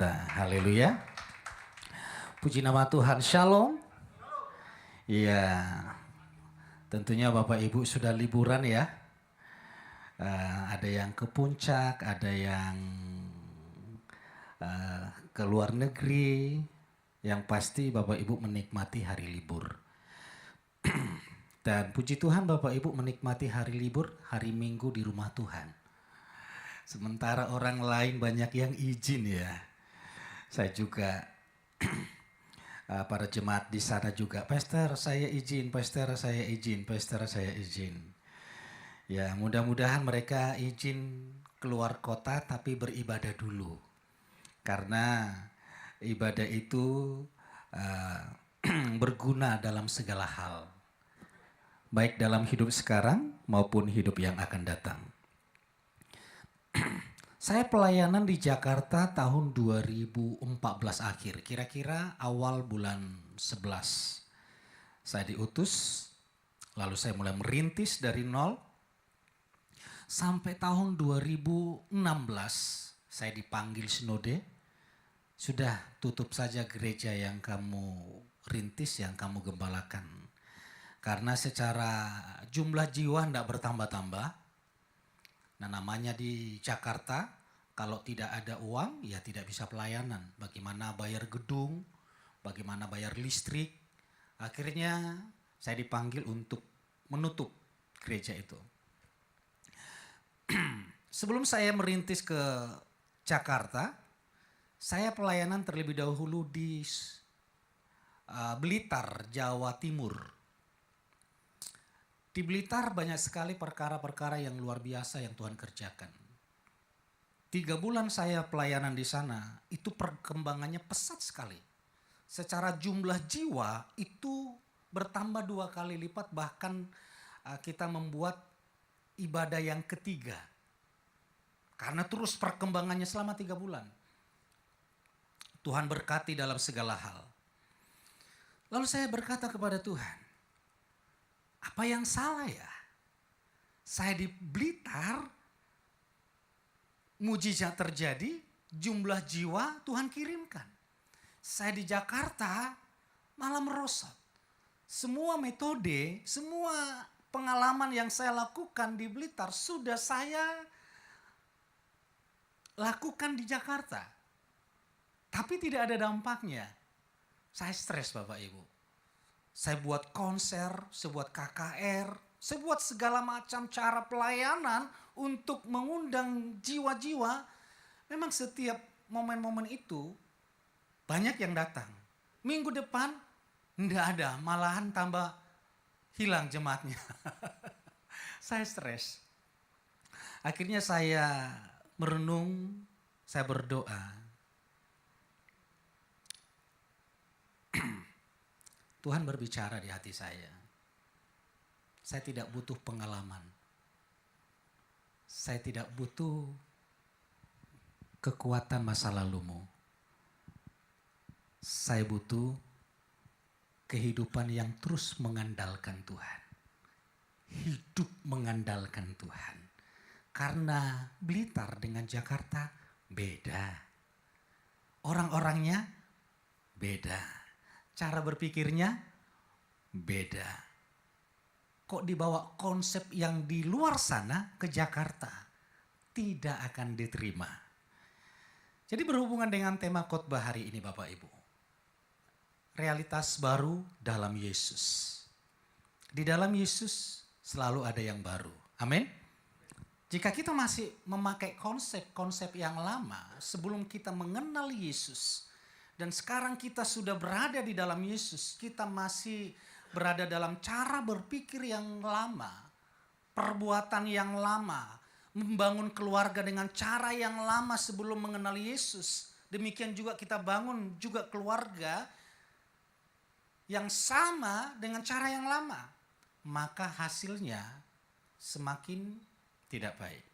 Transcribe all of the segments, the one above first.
kita. Haleluya. Puji nama Tuhan. Shalom. Iya. Tentunya Bapak Ibu sudah liburan ya. Ada yang ke puncak, ada yang ke luar negeri. Yang pasti Bapak Ibu menikmati hari libur. Dan puji Tuhan Bapak Ibu menikmati hari libur, hari Minggu di rumah Tuhan. Sementara orang lain banyak yang izin ya. Saya juga para jemaat di sana juga, Pastor saya izin, Pastor saya izin, Pastor saya izin. Ya mudah-mudahan mereka izin keluar kota tapi beribadah dulu. Karena ibadah itu berguna dalam segala hal. Baik dalam hidup sekarang maupun hidup yang akan datang. Saya pelayanan di Jakarta tahun 2014 akhir, kira-kira awal bulan 11. Saya diutus, lalu saya mulai merintis dari nol. Sampai tahun 2016 saya dipanggil sinode. Sudah tutup saja gereja yang kamu rintis, yang kamu gembalakan. Karena secara jumlah jiwa tidak bertambah-tambah. Nah namanya di Jakarta, kalau tidak ada uang ya tidak bisa pelayanan. Bagaimana bayar gedung, bagaimana bayar listrik. Akhirnya saya dipanggil untuk menutup gereja itu. Sebelum saya merintis ke Jakarta, saya pelayanan terlebih dahulu di Blitar, Jawa Timur. Di Blitar banyak sekali perkara-perkara yang luar biasa yang Tuhan kerjakan. 3 bulan saya pelayanan di sana, itu perkembangannya pesat sekali. Secara jumlah jiwa itu bertambah 2 kali lipat, bahkan kita membuat ibadah yang ketiga. Karena terus perkembangannya selama 3 bulan. Tuhan berkati dalam segala hal. Lalu saya berkata kepada Tuhan, apa yang salah ya? Saya di Blitar, mujizat terjadi, jumlah jiwa Tuhan kirimkan. Saya di Jakarta malah merosot. Semua metode, semua pengalaman yang saya lakukan di Blitar sudah saya lakukan di Jakarta. Tapi tidak ada dampaknya. Saya stres Bapak Ibu. Saya buat konser, saya buat KKR, saya buat segala macam cara pelayanan untuk mengundang jiwa-jiwa. Memang setiap momen-momen itu banyak yang datang. Minggu depan enggak ada, malahan tambah hilang jemaatnya. Saya stres. Akhirnya saya merenung, saya berdoa. Tuhan berbicara di hati saya. Saya tidak butuh pengalaman. Saya tidak butuh kekuatan masa lalumu. Saya butuh kehidupan yang terus mengandalkan Tuhan. Hidup mengandalkan Tuhan. Karena Blitar dengan Jakarta beda. Orang-orangnya beda. Cara berpikirnya beda. Kok dibawa konsep yang di luar sana ke Jakarta? Tidak akan diterima. Jadi berhubungan dengan tema khotbah hari ini Bapak Ibu. Realitas baru dalam Yesus. Di dalam Yesus selalu ada yang baru. Amin. Jika kita masih memakai konsep-konsep yang lama sebelum kita mengenal Yesus. Dan sekarang kita sudah berada di dalam Yesus. Kita masih berada dalam cara berpikir yang lama. Perbuatan yang lama. Membangun keluarga dengan cara yang lama sebelum mengenal Yesus. Demikian juga kita bangun juga keluarga yang sama dengan cara yang lama. Maka hasilnya semakin tidak baik.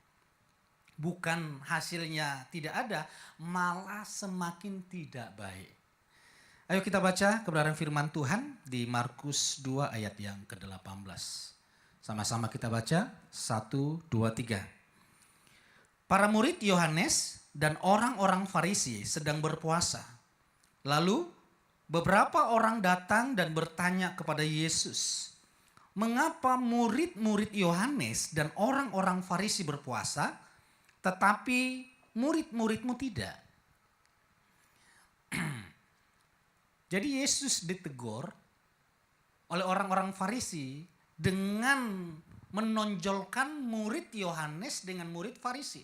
Bukan hasilnya tidak ada, malah semakin tidak baik. Ayo kita baca kebenaran firman Tuhan di Markus 2 ayat yang ke-18. Sama-sama kita baca, 1, 2, 3. Para murid Yohanes dan orang-orang Farisi sedang berpuasa. Lalu beberapa orang datang dan bertanya kepada Yesus, "Mengapa murid-murid Yohanes dan orang-orang Farisi berpuasa, tetapi murid-muridmu tidak?" Jadi Yesus ditegur oleh orang-orang Farisi dengan menonjolkan murid Yohanes dengan murid Farisi.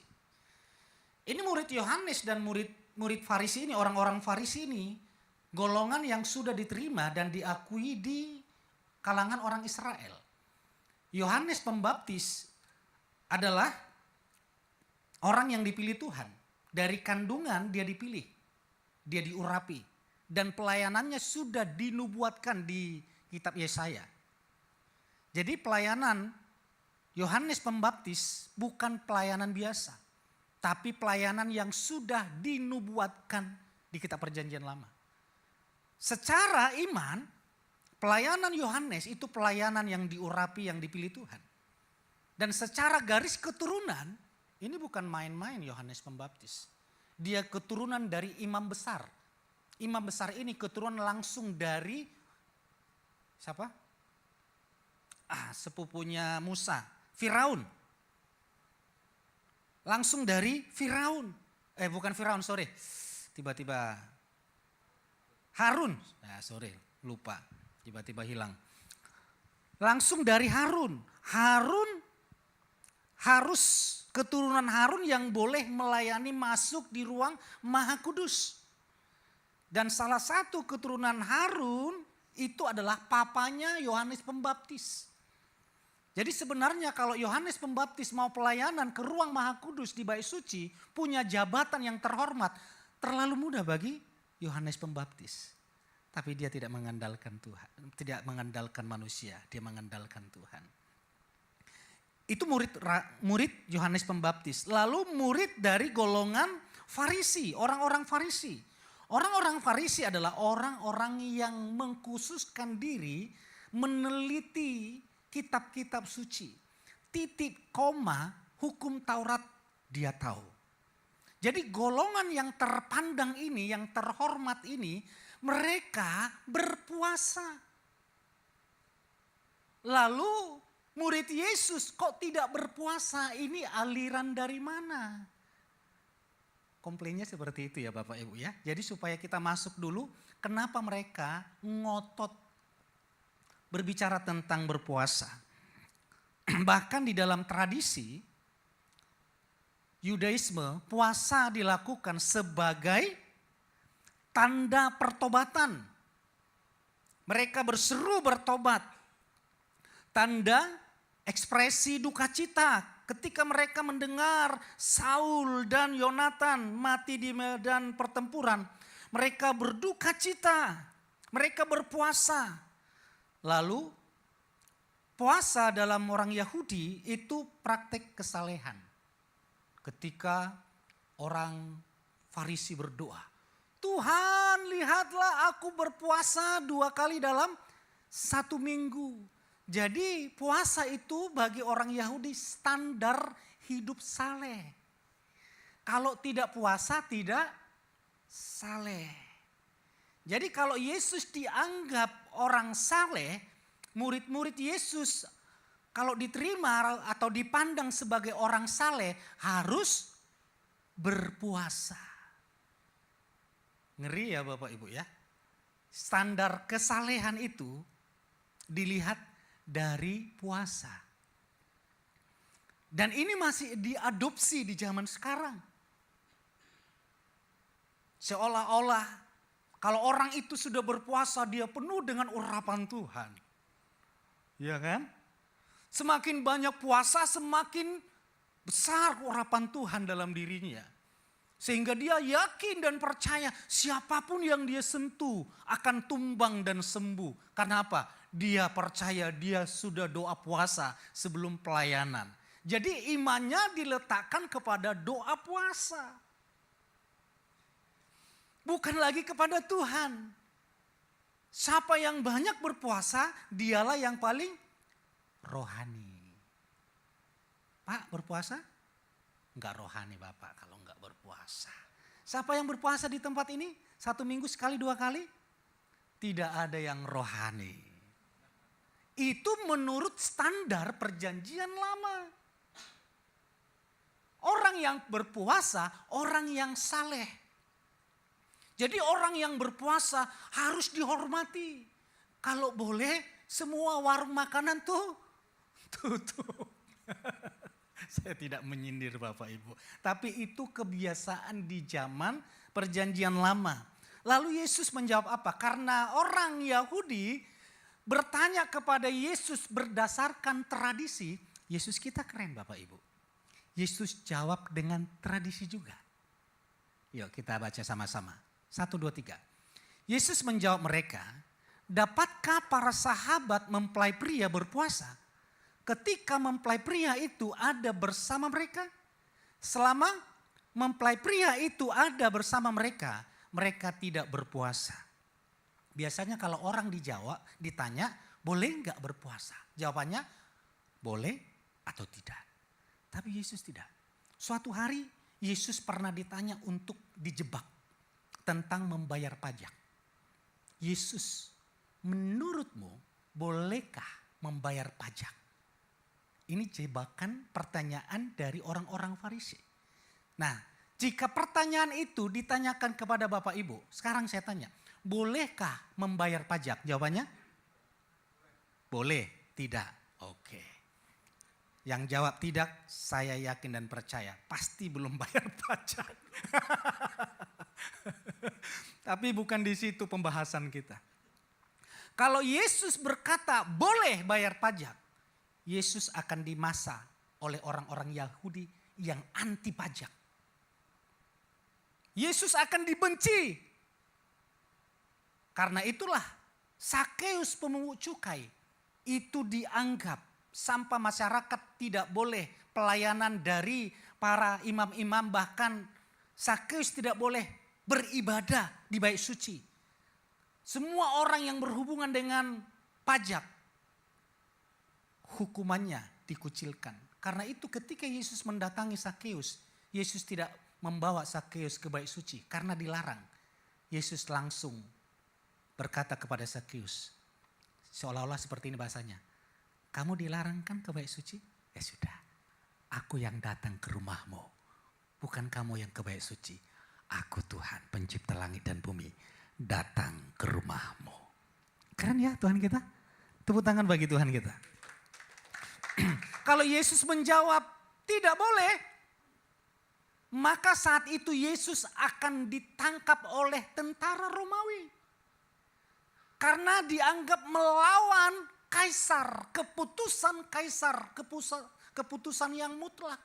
Ini murid Yohanes dan murid Farisi ini, orang-orang Farisi ini, golongan yang sudah diterima dan diakui di kalangan orang Israel. Yohanes Pembaptis adalah orang yang dipilih Tuhan. Dari kandungan dia dipilih, dia diurapi, dan pelayanannya sudah dinubuatkan di kitab Yesaya. Jadi pelayanan Yohanes Pembaptis bukan pelayanan biasa, tapi pelayanan yang sudah dinubuatkan di kitab Perjanjian Lama. Secara iman, pelayanan Yohanes itu pelayanan yang diurapi, yang dipilih Tuhan. Dan secara garis keturunan, ini bukan main-main Yohanes Pembaptis. Dia keturunan dari imam besar. Imam besar ini keturunan langsung dari siapa? Sepupunya Musa, Firaun. Langsung dari Firaun. Bukan Firaun, sorry. Tiba-tiba Harun. Lupa. Tiba-tiba hilang. Langsung dari Harun. Harun harus keturunan Harun yang boleh melayani masuk di ruang Maha Kudus. Dan salah satu keturunan Harun itu adalah papanya Yohanes Pembaptis. Jadi sebenarnya kalau Yohanes Pembaptis mau pelayanan ke ruang Maha Kudus di Bait Suci, punya jabatan yang terhormat, terlalu mudah bagi Yohanes Pembaptis. Tapi dia tidak mengandalkan Tuhan, tidak mengandalkan manusia, dia mengandalkan Tuhan. Itu murid Yohanes Pembaptis. Lalu murid dari golongan Farisi, orang-orang Farisi. Orang-orang Farisi adalah orang-orang yang mengkhususkan diri meneliti kitab-kitab suci. Titik koma hukum Taurat dia tahu. Jadi golongan yang terpandang ini, yang terhormat ini, mereka berpuasa. Lalu murid Yesus kok tidak berpuasa? Ini aliran dari mana? Komplainnya seperti itu ya Bapak Ibu ya. Jadi supaya kita masuk dulu, kenapa mereka ngotot berbicara tentang berpuasa. Bahkan di dalam tradisi Yudaisme, puasa dilakukan sebagai tanda pertobatan. Mereka berseru bertobat. Tanda ekspresi duka cita ketika mereka mendengar Saul dan Yonatan mati di medan pertempuran. Mereka berduka cita, mereka berpuasa. Lalu puasa dalam orang Yahudi itu praktek kesalehan. Ketika orang Farisi berdoa, "Tuhan, lihatlah aku berpuasa 2 kali dalam 1 minggu." Jadi puasa itu bagi orang Yahudi standar hidup saleh. Kalau tidak puasa tidak saleh. Jadi kalau Yesus dianggap orang saleh, murid-murid Yesus kalau diterima atau dipandang sebagai orang saleh harus berpuasa. Ngeri ya Bapak Ibu ya. Standar kesalehan itu dilihat dari puasa. Dan ini masih diadopsi di zaman sekarang. Seolah-olah kalau orang itu sudah berpuasa, dia penuh dengan urapan Tuhan. Iya kan? Semakin banyak puasa, semakin besar urapan Tuhan dalam dirinya. Sehingga dia yakin dan percaya siapapun yang dia sentuh akan tumbang dan sembuh. Karena apa? Dia percaya dia sudah doa puasa sebelum pelayanan. Jadi imannya diletakkan kepada doa puasa. Bukan lagi kepada Tuhan. Siapa yang banyak berpuasa, dialah yang paling rohani. Pak, berpuasa? Enggak rohani Bapak kalau enggak berpuasa. Siapa yang berpuasa di tempat ini? 1 minggu sekali 2 kali? Tidak ada yang rohani. Itu menurut standar perjanjian lama. Orang yang berpuasa, orang yang saleh. Jadi orang yang berpuasa harus dihormati. Kalau boleh semua warung makanan tuh tutup. Saya tidak menyindir Bapak Ibu. Tapi itu kebiasaan di zaman perjanjian lama. Lalu Yesus menjawab apa? Karena orang Yahudi bertanya kepada Yesus berdasarkan tradisi. Yesus kita keren Bapak Ibu. Yesus jawab dengan tradisi juga. Yuk kita baca sama-sama. 1, 2, 3. Yesus menjawab mereka, dapatkah para sahabat mempelai pria berpuasa ketika mempelai pria itu ada bersama mereka? Selama mempelai pria itu ada bersama mereka, mereka tidak berpuasa. Biasanya kalau orang di Jawa ditanya, boleh enggak berpuasa? Jawabannya, boleh atau tidak. Tapi Yesus tidak. Suatu hari Yesus pernah ditanya untuk dijebak tentang membayar pajak. Yesus, menurutmu bolehkah membayar pajak? Ini jebakan pertanyaan dari orang-orang Farisi. Nah, jika pertanyaan itu ditanyakan kepada Bapak Ibu, sekarang saya tanya, bolehkah membayar pajak? Jawabannya? Boleh, tidak. Oke. Yang jawab tidak, saya yakin dan percaya, pasti belum bayar pajak. Tapi bukan di situ pembahasan kita. Kalau Yesus berkata boleh bayar pajak, Yesus akan dimasa oleh orang-orang Yahudi yang anti pajak. Yesus akan dibenci. Karena itulah Sakeus pemungut cukai itu dianggap sampah masyarakat, tidak boleh pelayanan dari para imam-imam, bahkan Sakeus tidak boleh beribadah di bait suci. Semua orang yang berhubungan dengan pajak hukumannya dikucilkan. Karena itu ketika Yesus mendatangi Sakeus, Yesus tidak membawa Sakeus ke bait suci karena dilarang. Yesus langsung berkata kepada Sakeus, seolah-olah seperti ini bahasanya, kamu dilarang kan ke bait suci? Ya sudah, aku yang datang ke rumahmu, bukan kamu yang ke bait suci. Aku Tuhan pencipta langit dan bumi, datang ke rumahmu. Keren ya Tuhan kita? Tepuk tangan bagi Tuhan kita. Kalau Yesus menjawab tidak boleh, maka saat itu Yesus akan ditangkap oleh tentara Romawi. Karena dianggap melawan Kaisar, keputusan Kaisar, keputusan yang mutlak.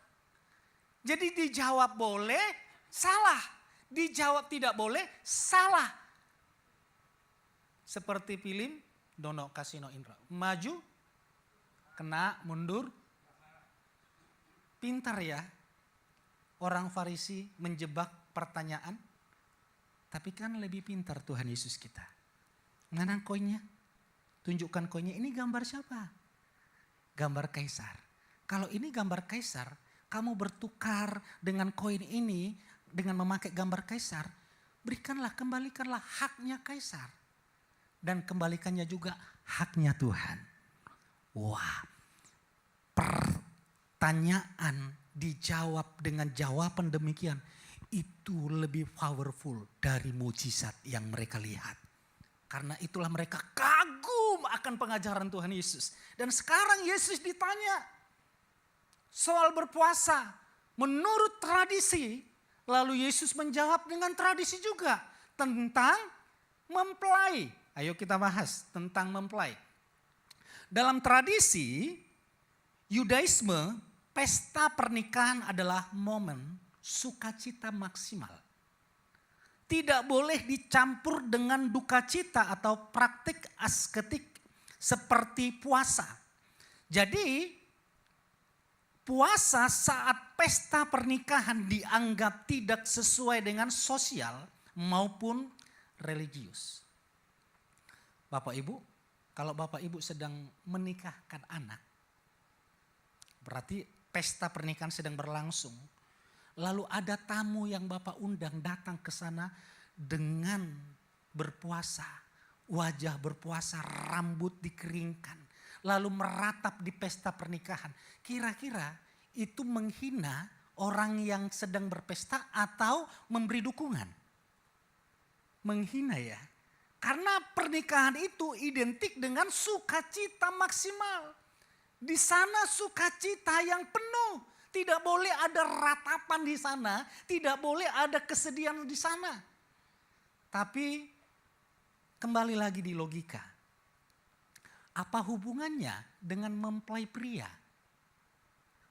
Jadi dijawab boleh, salah. Dijawab tidak boleh, salah. Seperti film Dono Kasino Indra. Maju, kena, mundur. Pintar ya orang Farisi menjebak pertanyaan. Tapi kan lebih pintar Tuhan Yesus kita. Mana koinnya? Tunjukkan koinnya. Ini gambar siapa? Gambar Kaisar. Kalau ini gambar Kaisar, kamu bertukar dengan koin ini dengan memakai gambar Kaisar, kembalikanlah haknya Kaisar. Dan kembalikannya juga haknya Tuhan. Wah, pertanyaan dijawab dengan jawaban demikian, itu lebih powerful dari mujizat yang mereka lihat. Karena itulah mereka kagum akan pengajaran Tuhan Yesus. Dan sekarang Yesus ditanya soal berpuasa menurut tradisi. Lalu Yesus menjawab dengan tradisi juga tentang mempelai. Ayo kita bahas tentang mempelai. Dalam tradisi Yudaisme, pesta pernikahan adalah momen sukacita maksimal. Tidak boleh dicampur dengan duka cita atau praktik asketik seperti puasa. Jadi puasa saat pesta pernikahan dianggap tidak sesuai dengan sosial maupun religius. Bapak Ibu, kalau Bapak Ibu sedang menikahkan anak, berarti pesta pernikahan sedang berlangsung. Lalu ada tamu yang Bapak undang datang ke sana dengan berpuasa. Wajah berpuasa, rambut dikeringkan. Lalu meratap di pesta pernikahan. Kira-kira itu menghina orang yang sedang berpesta atau memberi dukungan? Menghina ya. Karena pernikahan itu identik dengan sukacita maksimal. Di sana sukacita yang penuh. Tidak boleh ada ratapan di sana, tidak boleh ada kesedihan di sana. Tapi kembali lagi di logika. Apa hubungannya dengan mempelai pria?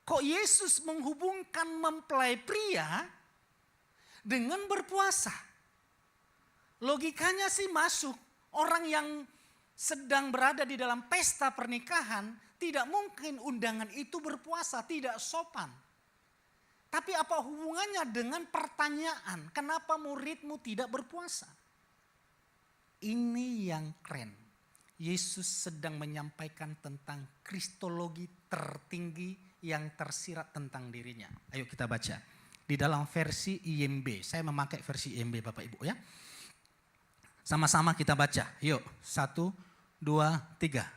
Kok Yesus menghubungkan mempelai pria dengan berpuasa? Logikanya sih masuk. Orang yang sedang berada di dalam pesta pernikahan, tidak mungkin undangan itu berpuasa, tidak sopan. Tapi apa hubungannya dengan pertanyaan, kenapa muridmu tidak berpuasa? Ini yang keren. Yesus sedang menyampaikan tentang kristologi tertinggi yang tersirat tentang dirinya. Ayo kita baca. Di dalam versi IMB, saya memakai versi IMB Bapak Ibu ya. Sama-sama kita baca. Yuk, 1, 2, 3.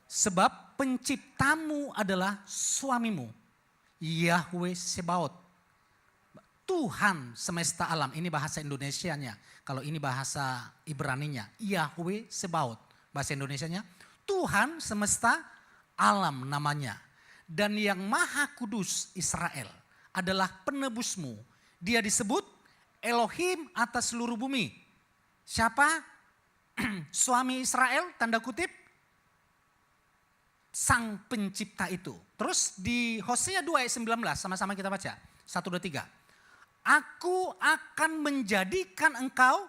Sebab penciptamu adalah suamimu, Yahweh Sebaot. Tuhan semesta alam, ini bahasa Indonesianya. Kalau ini bahasa Ibraninya, Yahweh Sebaot. Bahasa Indonesianya, Tuhan semesta alam namanya. Dan yang maha kudus Israel adalah penebusmu. Dia disebut Elohim atas seluruh bumi. Siapa? Suami Israel, tanda kutip. Sang pencipta itu. Terus di Hosea 2 ayat 19 sama-sama kita baca. 1, 2, 3. Aku akan menjadikan engkau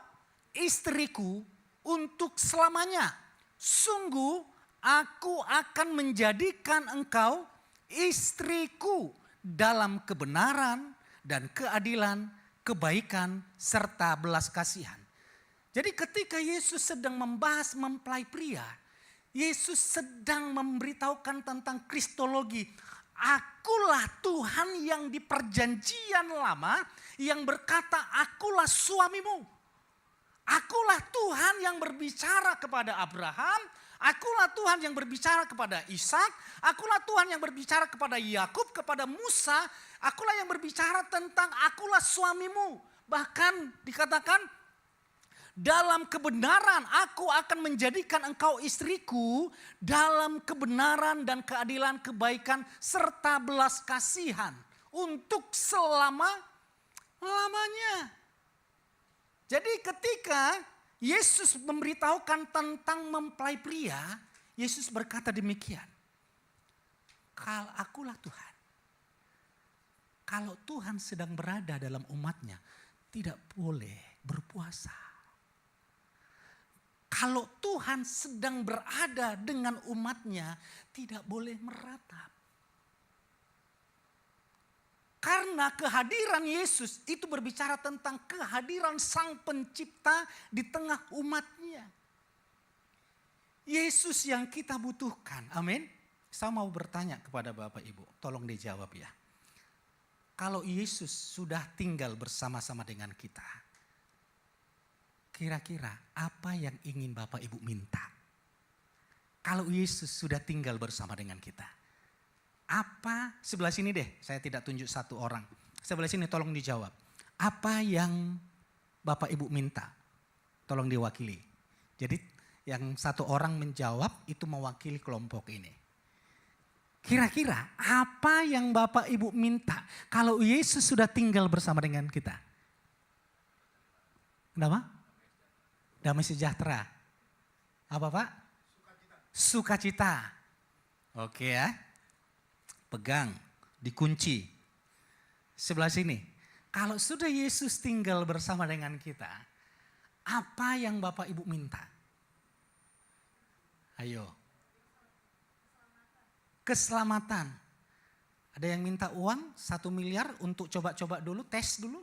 istriku untuk selamanya. Sungguh aku akan menjadikan engkau istriku dalam kebenaran dan keadilan, kebaikan serta belas kasihan. Jadi ketika Yesus sedang membahas mempelai pria, Yesus sedang memberitahukan tentang kristologi. Akulah Tuhan yang di perjanjian lama yang berkata akulah suamimu. Akulah Tuhan yang berbicara kepada Abraham. Akulah Tuhan yang berbicara kepada Ishak. Akulah Tuhan yang berbicara kepada Yakub, kepada Musa. Akulah yang berbicara tentang akulah suamimu. Bahkan dikatakan dalam kebenaran aku akan menjadikan engkau istriku dalam kebenaran dan keadilan, kebaikan serta belas kasihan untuk selama-lamanya. Jadi ketika Yesus memberitahukan tentang mempelai pria, Yesus berkata demikian. Kalau akulah Tuhan. Kalau Tuhan sedang berada dalam umatnya, tidak boleh berpuasa. Kalau Tuhan sedang berada dengan umatnya, tidak boleh meratap. Karena kehadiran Yesus itu berbicara tentang kehadiran Sang Pencipta di tengah umatnya. Yesus yang kita butuhkan, amin. Saya mau bertanya kepada Bapak Ibu, tolong dijawab ya. Kalau Yesus sudah tinggal bersama-sama dengan kita, kira-kira apa yang ingin Bapak Ibu minta? Kalau Yesus sudah tinggal bersama dengan kita. Apa, sebelah sini deh, saya tidak tunjuk satu orang. Sebelah sini tolong dijawab. Apa yang Bapak Ibu minta? Tolong diwakili. Jadi yang satu orang menjawab itu mewakili kelompok ini. Kira-kira apa yang Bapak Ibu minta kalau Yesus sudah tinggal bersama dengan kita? Kenapa? Damai sejahtera. Apa Pak? Sukacita. Oke ya. Pegang, dikunci. Sebelah sini. Kalau sudah Yesus tinggal bersama dengan kita, apa yang Bapak Ibu minta? Ayo. Keselamatan. Ada yang minta uang 1 miliar untuk coba-coba dulu, tes dulu.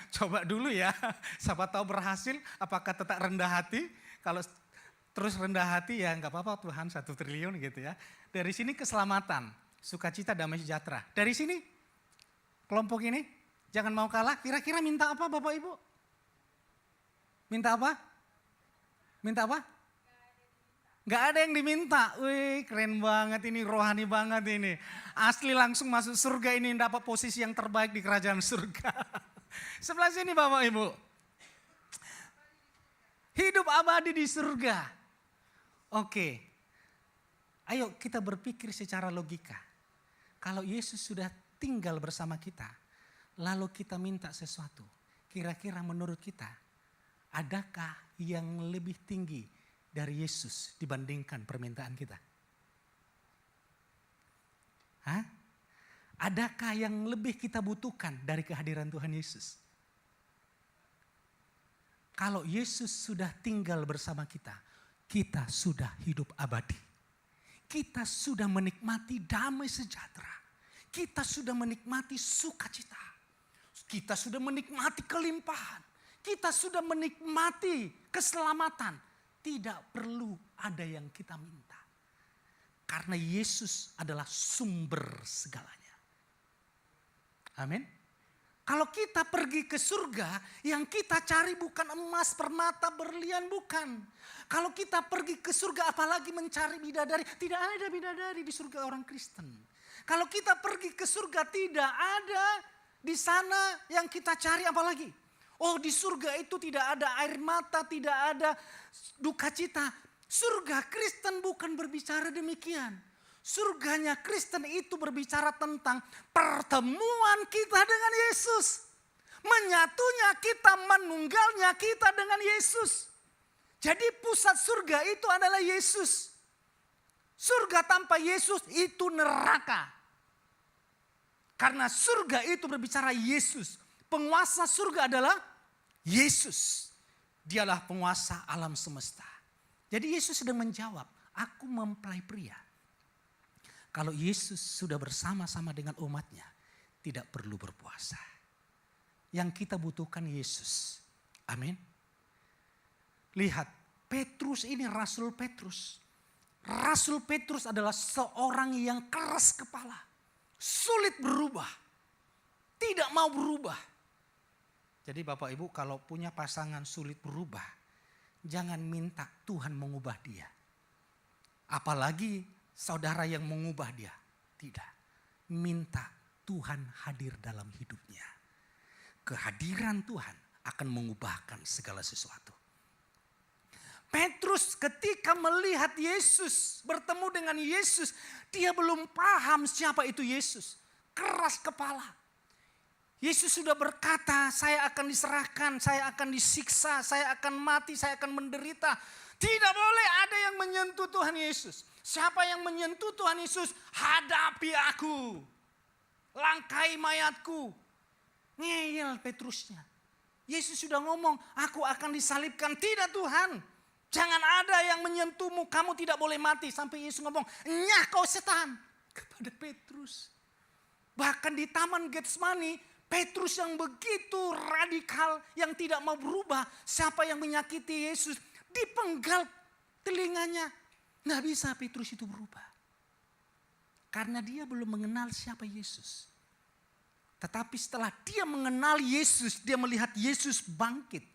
Coba dulu ya, siapa tahu berhasil, apakah tetap rendah hati. Kalau terus rendah hati ya nggak apa-apa Tuhan 1 triliun gitu ya. Dari sini keselamatan. Sukacita, damai sejahtera. Dari sini, kelompok ini, jangan mau kalah. Kira-kira minta apa Bapak Ibu? Minta apa? Minta apa? Gak ada yang diminta. Wih, keren banget ini, rohani banget ini. Asli langsung masuk surga ini, dapat posisi yang terbaik di kerajaan surga. Sebelah sini Bapak Ibu. Hidup abadi di surga. Oke. Ayo kita berpikir secara logika. Kalau Yesus sudah tinggal bersama kita, lalu kita minta sesuatu. Kira-kira menurut kita, adakah yang lebih tinggi dari Yesus dibandingkan permintaan kita? Hah? Adakah yang lebih kita butuhkan dari kehadiran Tuhan Yesus? Kalau Yesus sudah tinggal bersama kita, kita sudah hidup abadi. Kita sudah menikmati damai sejahtera. Kita sudah menikmati sukacita. Kita sudah menikmati kelimpahan. Kita sudah menikmati keselamatan. Tidak perlu ada yang kita minta. Karena Yesus adalah sumber segalanya. Amin. Kalau kita pergi ke surga, yang kita cari bukan emas, permata, berlian, bukan. Kalau kita pergi ke surga apalagi mencari bidadari, tidak ada bidadari di surga orang Kristen. Kalau kita pergi ke surga tidak ada di sana yang kita cari apalagi. Oh, di surga itu tidak ada air mata, tidak ada duka cita. Surga Kristen bukan berbicara demikian. Surganya Kristen itu berbicara tentang pertemuan kita dengan Yesus. Menyatunya kita, menunggalnya kita dengan Yesus. Jadi pusat surga itu adalah Yesus. Surga tanpa Yesus itu neraka. Karena surga itu berbicara Yesus. Penguasa surga adalah Yesus. Dialah penguasa alam semesta. Jadi Yesus sedang menjawab, aku mempelai pria. Kalau Yesus sudah bersama-sama dengan umatnya, tidak perlu berpuasa. Yang kita butuhkan Yesus. Amin. Lihat, Petrus ini Rasul Petrus. Rasul Petrus adalah seorang yang keras kepala. Sulit berubah. Tidak mau berubah. Jadi Bapak Ibu kalau punya pasangan sulit berubah, jangan minta Tuhan mengubah dia. Apalagi saudara yang mengubah dia. Tidak. Minta Tuhan hadir dalam hidupnya. Kehadiran Tuhan akan mengubahkan segala sesuatu. Petrus ketika melihat Yesus, bertemu dengan Yesus, dia belum paham siapa itu Yesus. Keras kepala. Yesus sudah berkata, saya akan diserahkan, saya akan disiksa, saya akan mati, saya akan menderita. Tidak boleh ada yang menyentuh Tuhan Yesus. Siapa yang menyentuh Tuhan Yesus, hadapi aku. Langkai mayatku. Ngeyel Petrusnya. Yesus sudah ngomong, aku akan disalibkan. Tidak Tuhan. Jangan ada yang menyentuhmu, kamu tidak boleh mati. Sampai Yesus ngomong, nyah kau setan. Kepada Petrus. Bahkan di Taman Getsemani, Petrus yang begitu radikal, yang tidak mau berubah. Siapa yang menyakiti Yesus, dipenggal telinganya. Nggak bisa Petrus itu berubah. Karena dia belum mengenal siapa Yesus. Tetapi setelah dia mengenal Yesus, dia melihat Yesus bangkit.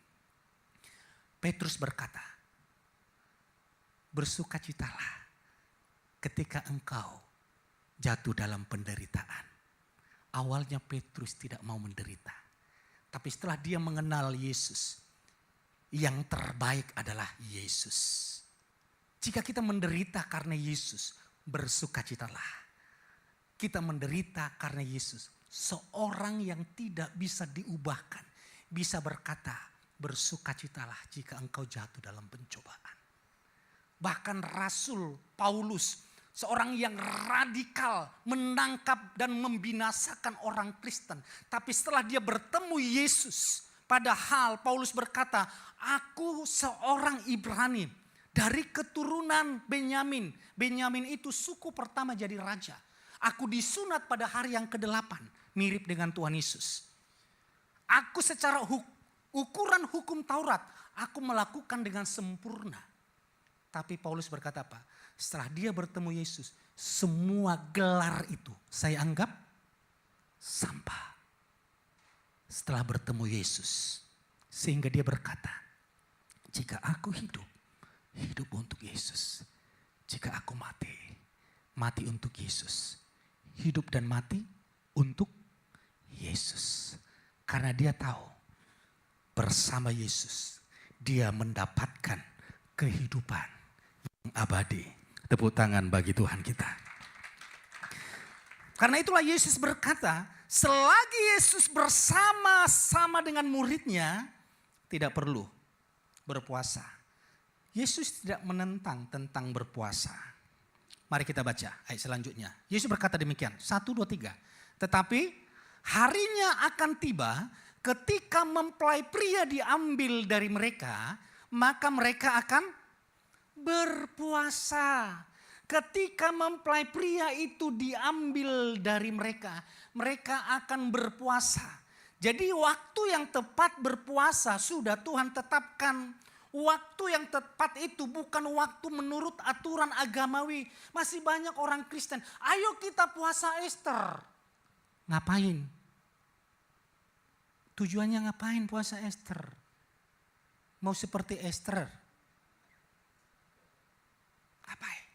Petrus berkata, bersukacitalah ketika engkau jatuh dalam penderitaan. Awalnya Petrus tidak mau menderita. Tapi setelah dia mengenal Yesus, yang terbaik adalah Yesus. Jika kita menderita karena Yesus, bersukacitalah. Kita menderita karena Yesus. Seorang yang tidak bisa diubahkan, bisa berkata, bersukacitalah jika engkau jatuh dalam pencobaan. Bahkan Rasul Paulus, seorang yang radikal, menangkap dan membinasakan orang Kristen. Tapi setelah dia bertemu Yesus, padahal Paulus berkata, aku seorang Ibrani dari keturunan Benyamin. Benyamin itu suku pertama jadi raja. Aku disunat pada hari yang ke-8, mirip dengan Tuhan Yesus. Aku secara ukuran hukum Taurat, aku melakukan dengan sempurna. Tapi Paulus berkata apa? Setelah dia bertemu Yesus, semua gelar itu saya anggap sampah. Setelah bertemu Yesus, sehingga dia berkata, jika aku hidup, hidup untuk Yesus. Jika aku mati, mati untuk Yesus. Hidup dan mati untuk Yesus. Karena dia tahu bersama Yesus dia mendapatkan kehidupan yang abadi. Tepuk tangan bagi Tuhan kita. Karena itulah Yesus berkata, selagi Yesus bersama-sama dengan muridnya, tidak perlu berpuasa. Yesus tidak menentang tentang berpuasa. Mari kita baca ayat selanjutnya. Yesus berkata demikian, 1, 2, 3. Tetapi harinya akan tiba ketika mempelai pria diambil dari mereka, maka mereka akan berpuasa. Ketika mempelai pria itu diambil dari mereka, mereka akan berpuasa. Jadi waktu yang tepat berpuasa sudah Tuhan tetapkan. Waktu yang tepat itu bukan waktu menurut aturan agamawi. Masih banyak orang Kristen, ayo kita puasa Ester. Ngapain? Tujuannya ngapain puasa Ester? Mau seperti Ester? Ngapain?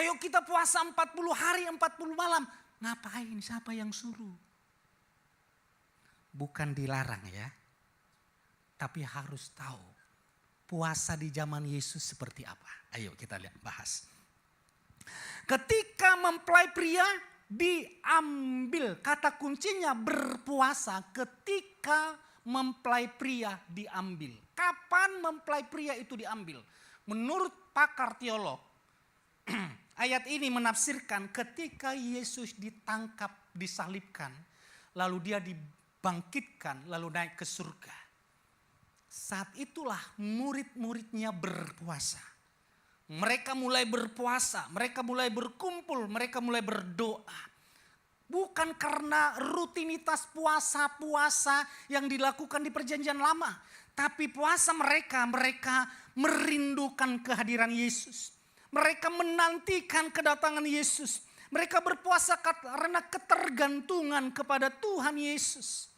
Ayo kita puasa 40 hari 40 malam. Ngapain? Siapa yang suruh? Bukan dilarang ya. Tapi harus tahu puasa di zaman Yesus seperti apa. Ayo kita lihat bahas. Ketika mempelai pria diambil. Kata kuncinya berpuasa ketika mempelai pria diambil. Kapan mempelai pria itu diambil? Menurut pakar teolog, ayat ini menafsirkan ketika Yesus ditangkap, disalibkan, lalu dia dibangkitkan, lalu naik ke surga. Saat itulah murid-muridnya berpuasa. Mereka mulai berpuasa, mereka mulai berkumpul, mereka mulai berdoa. Bukan karena rutinitas puasa-puasa yang dilakukan di perjanjian lama. Tapi puasa mereka merindukan kehadiran Yesus. Mereka menantikan kedatangan Yesus. Mereka berpuasa karena ketergantungan kepada Tuhan Yesus.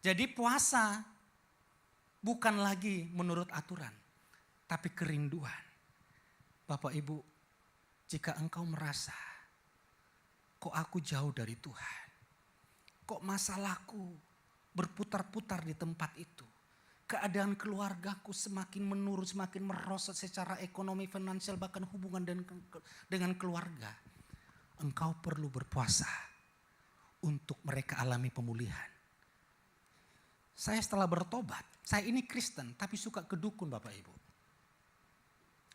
Jadi puasa bukan lagi menurut aturan, tapi kerinduan. Bapak Ibu, jika engkau merasa, kok aku jauh dari Tuhan? Kok masalahku berputar-putar di tempat itu? Keadaan keluargaku semakin menurun, semakin merosot secara ekonomi, finansial, bahkan hubungan dengan keluarga. Engkau perlu berpuasa untuk mereka alami pemulihan. Saya setelah bertobat, saya ini Kristen tapi suka ke dukun Bapak Ibu.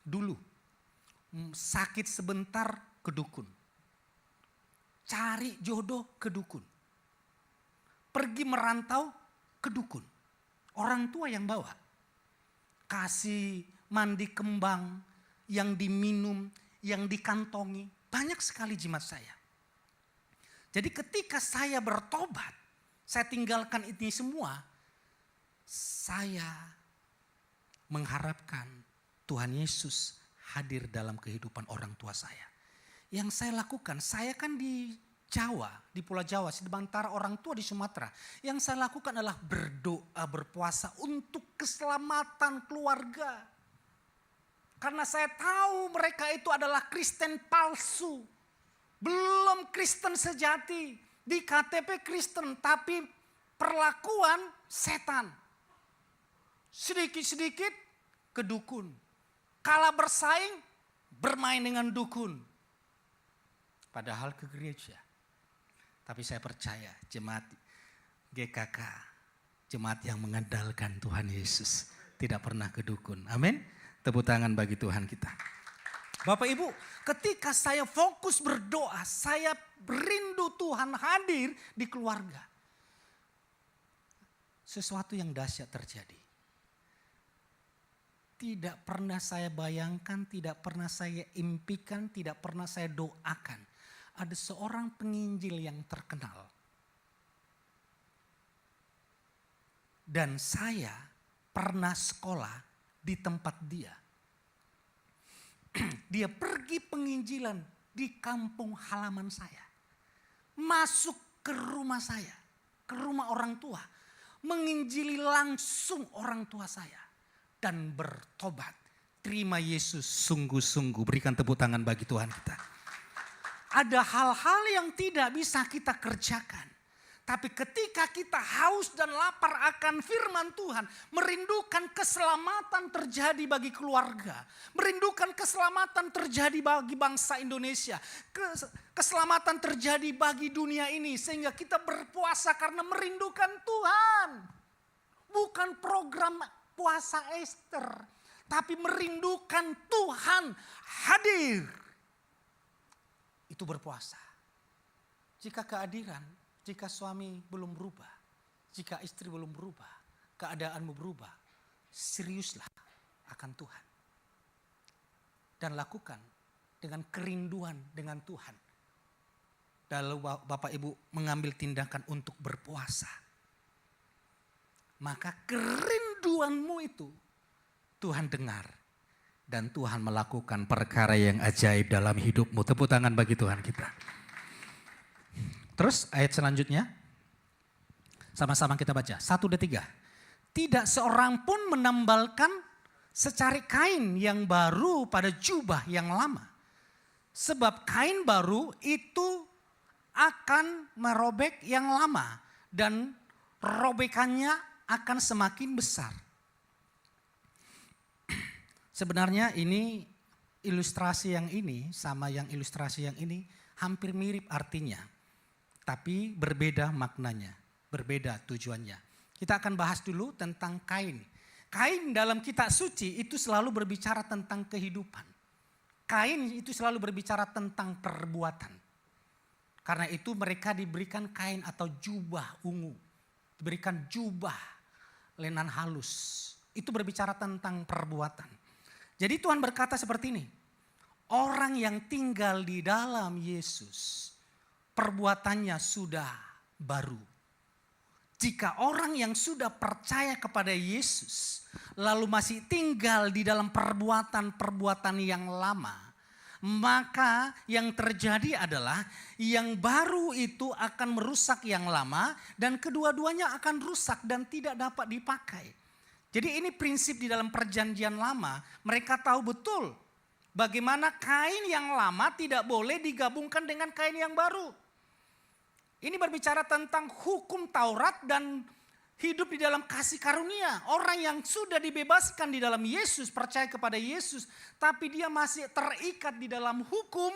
Dulu sakit sebentar ke dukun. Cari jodoh ke dukun. Pergi merantau ke dukun. Orang tua yang bawa. Kasih mandi kembang yang diminum, yang dikantongi. Banyak sekali jimat saya. Jadi ketika saya bertobat, saya tinggalkan ini semua. Saya mengharapkan Tuhan Yesus hadir dalam kehidupan orang tua saya. Yang saya lakukan, saya kan di Jawa, di Pulau Jawa, sementara orang tua di Sumatera. Yang saya lakukan adalah berdoa, berpuasa untuk keselamatan keluarga. Karena saya tahu mereka itu adalah Kristen palsu. Belum Kristen sejati. Di KTP Kristen, tapi perlakuan setan. Sedikit-sedikit ke dukun. Kala bersaing, bermain dengan dukun. Padahal ke gereja. Tapi saya percaya jemaat GKK, jemaat yang mengandalkan Tuhan Yesus, tidak pernah ke dukun. Amin. Tepuk tangan bagi Tuhan kita. Bapak Ibu, ketika saya fokus berdoa, saya rindu Tuhan hadir di keluarga. Sesuatu yang dahsyat terjadi. Tidak pernah saya bayangkan, tidak pernah saya impikan, tidak pernah saya doakan. Ada seorang penginjil yang terkenal. Dan saya pernah sekolah di tempat dia. Dia pergi penginjilan di kampung halaman saya. Masuk ke rumah saya, ke rumah orang tua. Menginjili langsung orang tua saya. Dan bertobat. Terima Yesus sungguh-sungguh. Berikan tepuk tangan bagi Tuhan kita. Ada hal-hal yang tidak bisa kita kerjakan. Tapi ketika kita haus dan lapar akan firman Tuhan, merindukan keselamatan terjadi bagi keluarga, merindukan keselamatan terjadi bagi bangsa Indonesia, keselamatan terjadi bagi dunia ini, sehingga kita berpuasa karena merindukan Tuhan. Bukan program puasa Ester, tapi merindukan Tuhan hadir. Itu berpuasa. Jika kehadiran, jika suami belum berubah, jika istri belum berubah, keadaanmu berubah, seriuslah akan Tuhan. Dan lakukan dengan kerinduan dengan Tuhan. Lalu Bapak Ibu mengambil tindakan untuk berpuasa. Maka kerinduanmu itu Tuhan dengar. Dan Tuhan melakukan perkara yang ajaib dalam hidupmu. Tepuk tangan bagi Tuhan kita. Terus ayat selanjutnya, sama-sama kita baca, 1, 2, 3. Tidak seorang pun menambalkan secari kain yang baru pada jubah yang lama. Sebab kain baru itu akan merobek yang lama dan robekannya akan semakin besar. Sebenarnya ini ilustrasi yang ini sama yang ilustrasi yang ini hampir mirip artinya. Tapi berbeda maknanya, berbeda tujuannya. Kita akan bahas dulu tentang kain. Kain dalam kitab suci itu selalu berbicara tentang kehidupan. Kain itu selalu berbicara tentang perbuatan. Karena itu mereka diberikan kain atau jubah ungu. Diberikan jubah lenan halus. Itu berbicara tentang perbuatan. Jadi Tuhan berkata seperti ini. Orang yang tinggal di dalam Yesus, perbuatannya sudah baru. Jika orang yang sudah percaya kepada Yesus, lalu masih tinggal di dalam perbuatan-perbuatan yang lama, maka yang terjadi adalah yang baru itu akan merusak yang lama dan kedua-duanya akan rusak dan tidak dapat dipakai. Jadi ini prinsip di dalam perjanjian lama, mereka tahu betul bagaimana kain yang lama tidak boleh digabungkan dengan kain yang baru. Ini berbicara tentang hukum Taurat dan hidup di dalam kasih karunia. Orang yang sudah dibebaskan di dalam Yesus, percaya kepada Yesus, tapi dia masih terikat di dalam hukum,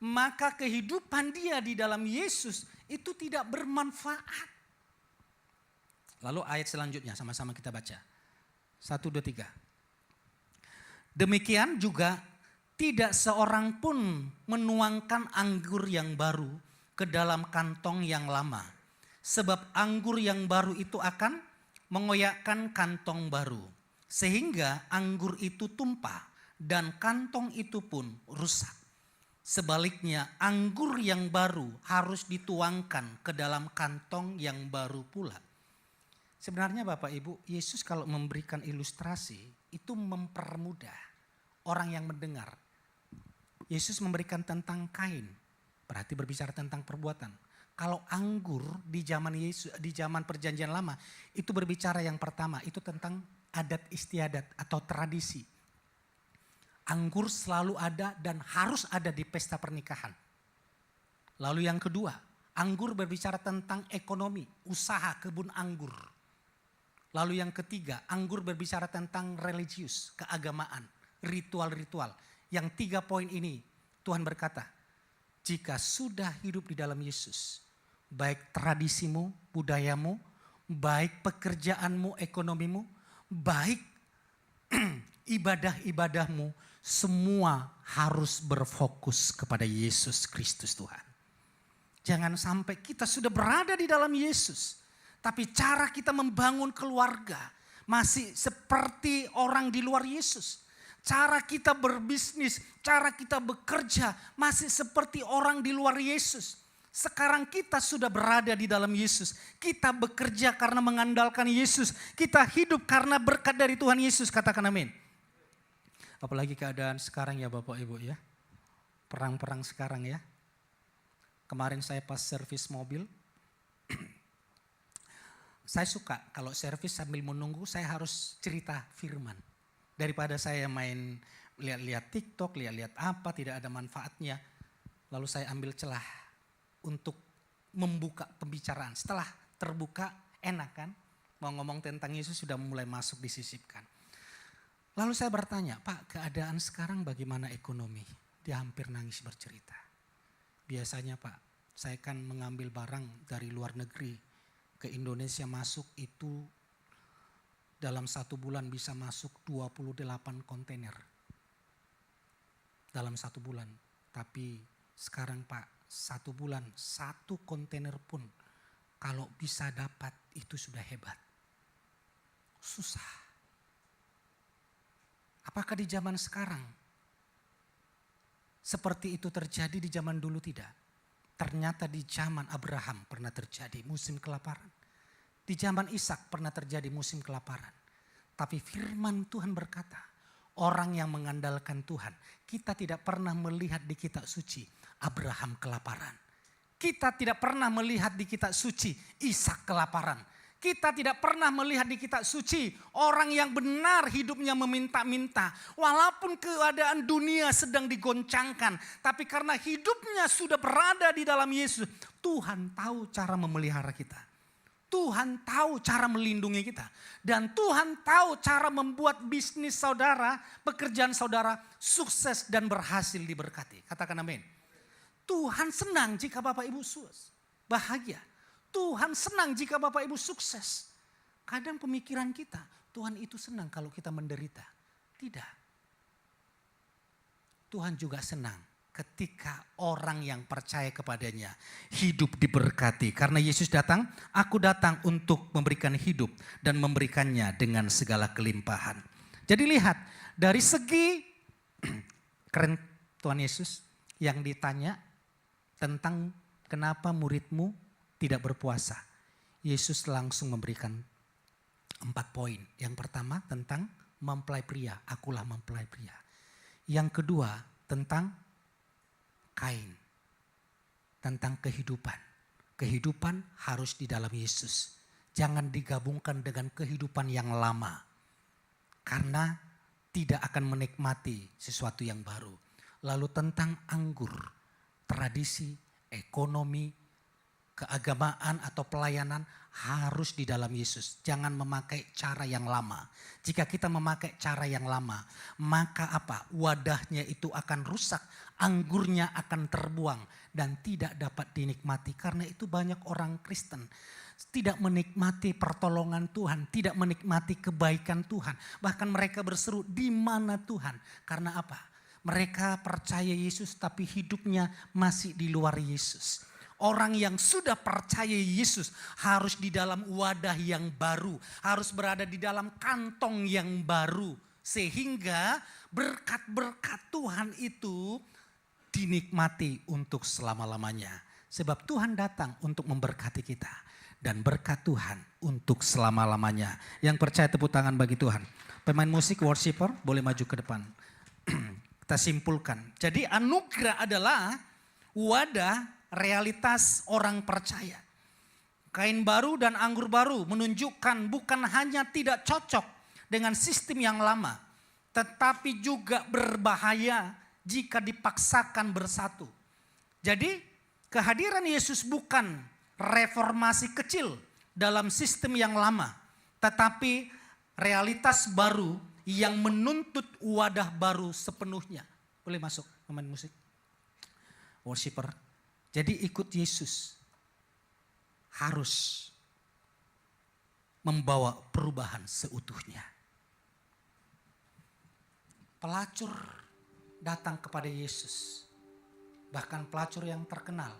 maka kehidupan dia di dalam Yesus itu tidak bermanfaat. Lalu ayat selanjutnya sama-sama kita baca. 1, 2, 3. Demikian juga tidak seorang pun menuangkan anggur yang baru ke dalam kantong yang lama. Sebab anggur yang baru itu akan mengoyakkan kantong baru. Sehingga anggur itu tumpah dan kantong itu pun rusak. Sebaliknya anggur yang baru harus dituangkan ke dalam kantong yang baru pula. Sebenarnya Bapak Ibu, Yesus kalau memberikan ilustrasi itu mempermudah orang yang mendengar. Yesus memberikan tentang kain. Berarti berbicara tentang perbuatan. Kalau anggur di zaman Yesus, di zaman perjanjian lama, itu berbicara yang pertama, itu tentang adat istiadat atau tradisi. Anggur selalu ada dan harus ada di pesta pernikahan. Lalu yang kedua, anggur berbicara tentang ekonomi, usaha kebun anggur. Lalu yang ketiga, anggur berbicara tentang religius, keagamaan, ritual-ritual. Yang 3 poin ini Tuhan berkata, jika sudah hidup di dalam Yesus, baik tradisimu, budayamu, baik pekerjaanmu, ekonomimu, baik ibadah-ibadahmu, semua harus berfokus kepada Yesus Kristus Tuhan. Jangan sampai kita sudah berada di dalam Yesus, tapi cara kita membangun keluarga masih seperti orang di luar Yesus. Cara kita berbisnis, cara kita bekerja masih seperti orang di luar Yesus. Sekarang kita sudah berada di dalam Yesus. Kita bekerja karena mengandalkan Yesus. Kita hidup karena berkat dari Tuhan Yesus. Katakan amin. Apalagi keadaan sekarang ya Bapak Ibu ya. Perang-perang sekarang ya. Kemarin saya pas servis mobil. Saya suka kalau servis sambil menunggu saya harus cerita firman. Daripada saya main lihat-lihat TikTok, lihat-lihat apa, tidak ada manfaatnya. Lalu saya ambil celah untuk membuka pembicaraan. Setelah terbuka enak kan? Mau ngomong tentang Yesus sudah mulai masuk disisipkan. Lalu saya bertanya, Pak keadaan sekarang bagaimana ekonomi? Dia hampir nangis bercerita. Biasanya Pak, saya kan mengambil barang dari luar negeri ke Indonesia masuk itu dalam 1 bulan bisa masuk 28 kontainer. Dalam 1 bulan. Tapi sekarang Pak, 1 bulan 1 kontainer pun kalau bisa dapat itu sudah hebat. Susah. Apakah di zaman sekarang seperti itu terjadi di zaman dulu? Tidak. Ternyata di zaman Abraham pernah terjadi musim kelaparan. Di zaman Ishak pernah terjadi musim kelaparan. Tapi firman Tuhan berkata, orang yang mengandalkan Tuhan, kita tidak pernah melihat di kitab suci Abraham kelaparan. Kita tidak pernah melihat di kitab suci Ishak kelaparan. Kita tidak pernah melihat di kitab suci orang yang benar hidupnya meminta-minta. Walaupun keadaan dunia sedang digoncangkan. Tapi karena hidupnya sudah berada di dalam Yesus. Tuhan tahu cara memelihara kita. Tuhan tahu cara melindungi kita. Dan Tuhan tahu cara membuat bisnis saudara, pekerjaan saudara sukses dan berhasil diberkati. Katakan amin. Tuhan senang jika Bapak Ibu bahagia. Tuhan senang jika Bapak Ibu sukses. Kadang pemikiran kita, Tuhan itu senang kalau kita menderita. Tidak. Tuhan juga senang ketika orang yang percaya kepadanya hidup diberkati. Karena Yesus datang, aku datang untuk memberikan hidup dan memberikannya dengan segala kelimpahan. Jadi lihat, dari segi keren Tuhan Yesus yang ditanya tentang kenapa muridmu tidak berpuasa. Yesus langsung memberikan 4 poin. Yang pertama tentang mempelai pria, akulah mempelai pria. Yang kedua tentang Kain, tentang kehidupan. Kehidupan harus di dalam Yesus. Jangan digabungkan dengan kehidupan yang lama. Karena tidak akan menikmati sesuatu yang baru. Lalu tentang anggur, tradisi, ekonomi, keagamaan atau pelayanan harus di dalam Yesus. Jangan memakai cara yang lama. Jika kita memakai cara yang lama, maka apa? Wadahnya itu akan rusak, anggurnya akan terbuang dan tidak dapat dinikmati. Karena itu banyak orang Kristen tidak menikmati pertolongan Tuhan, tidak menikmati kebaikan Tuhan. Bahkan mereka berseru, di mana Tuhan? Karena apa? Mereka percaya Yesus tapi hidupnya masih di luar Yesus. Orang yang sudah percaya Yesus harus di dalam wadah yang baru. Harus berada di dalam kantong yang baru. Sehingga berkat-berkat Tuhan itu dinikmati untuk selama-lamanya. Sebab Tuhan datang untuk memberkati kita. Dan berkat Tuhan untuk selama-lamanya. Yang percaya tepuk tangan bagi Tuhan. Pemain musik, worshiper boleh maju ke depan. Kita simpulkan. Jadi anugerah adalah wadah realitas orang percaya. Kain baru dan anggur baru menunjukkan bukan hanya tidak cocok dengan sistem yang lama. Tetapi juga berbahaya jika dipaksakan bersatu. Jadi kehadiran Yesus bukan reformasi kecil dalam sistem yang lama. Tetapi realitas baru yang menuntut wadah baru sepenuhnya. Boleh masuk pemain musik, worshiper. Jadi ikut Yesus harus membawa perubahan seutuhnya. Pelacur datang kepada Yesus. Bahkan pelacur yang terkenal,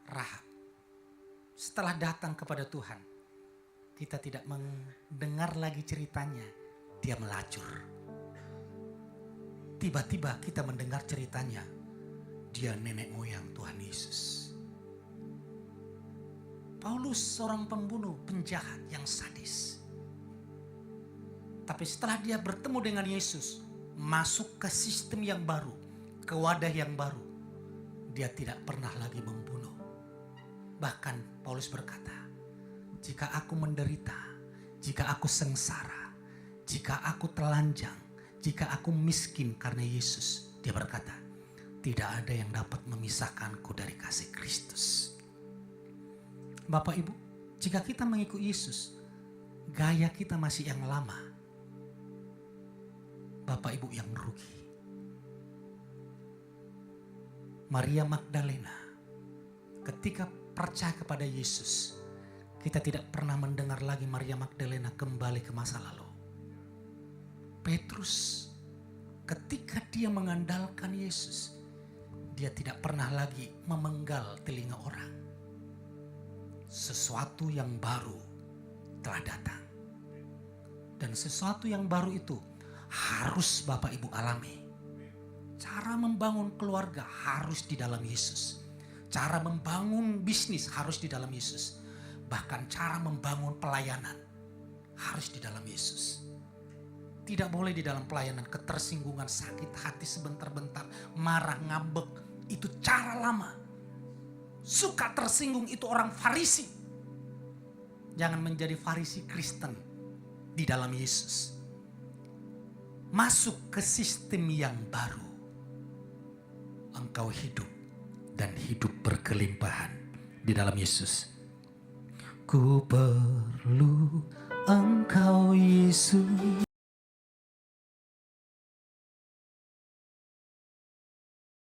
Rahab. Setelah datang kepada Tuhan, kita tidak mendengar lagi ceritanya, dia melacur. Tiba-tiba kita mendengar ceritanya, dia nenek moyang Tuhan Yesus. Paulus seorang pembunuh, penjahat yang sadis. Tapi setelah dia bertemu dengan Yesus, masuk ke sistem yang baru, ke wadah yang baru, dia tidak pernah lagi membunuh. Bahkan Paulus berkata, jika aku menderita, jika aku sengsara, jika aku telanjang, jika aku miskin karena Yesus, dia berkata, tidak ada yang dapat memisahkanku dari kasih Kristus. Bapak Ibu, jika kita mengikut Yesus, gaya kita masih yang lama. Bapak Ibu yang rugi. Maria Magdalena, ketika percaya kepada Yesus, kita tidak pernah mendengar lagi Maria Magdalena kembali ke masa lalu. Petrus, ketika dia mengandalkan Yesus, dia tidak pernah lagi memenggal telinga orang. Sesuatu yang baru telah datang. Dan sesuatu yang baru itu harus Bapak Ibu alami. Cara membangun keluarga harus di dalam Yesus. Cara membangun bisnis harus di dalam Yesus. Bahkan cara membangun pelayanan harus di dalam Yesus. Tidak boleh di dalam pelayanan ketersinggungan, sakit hati sebentar-bentar, marah, ngambek. Itu cara lama. Suka tersinggung itu orang Farisi. Jangan menjadi Farisi Kristen di dalam Yesus. Masuk ke sistem yang baru. Engkau hidup dan hidup berkelimpahan di dalam Yesus. Ku perlu Engkau Yesus.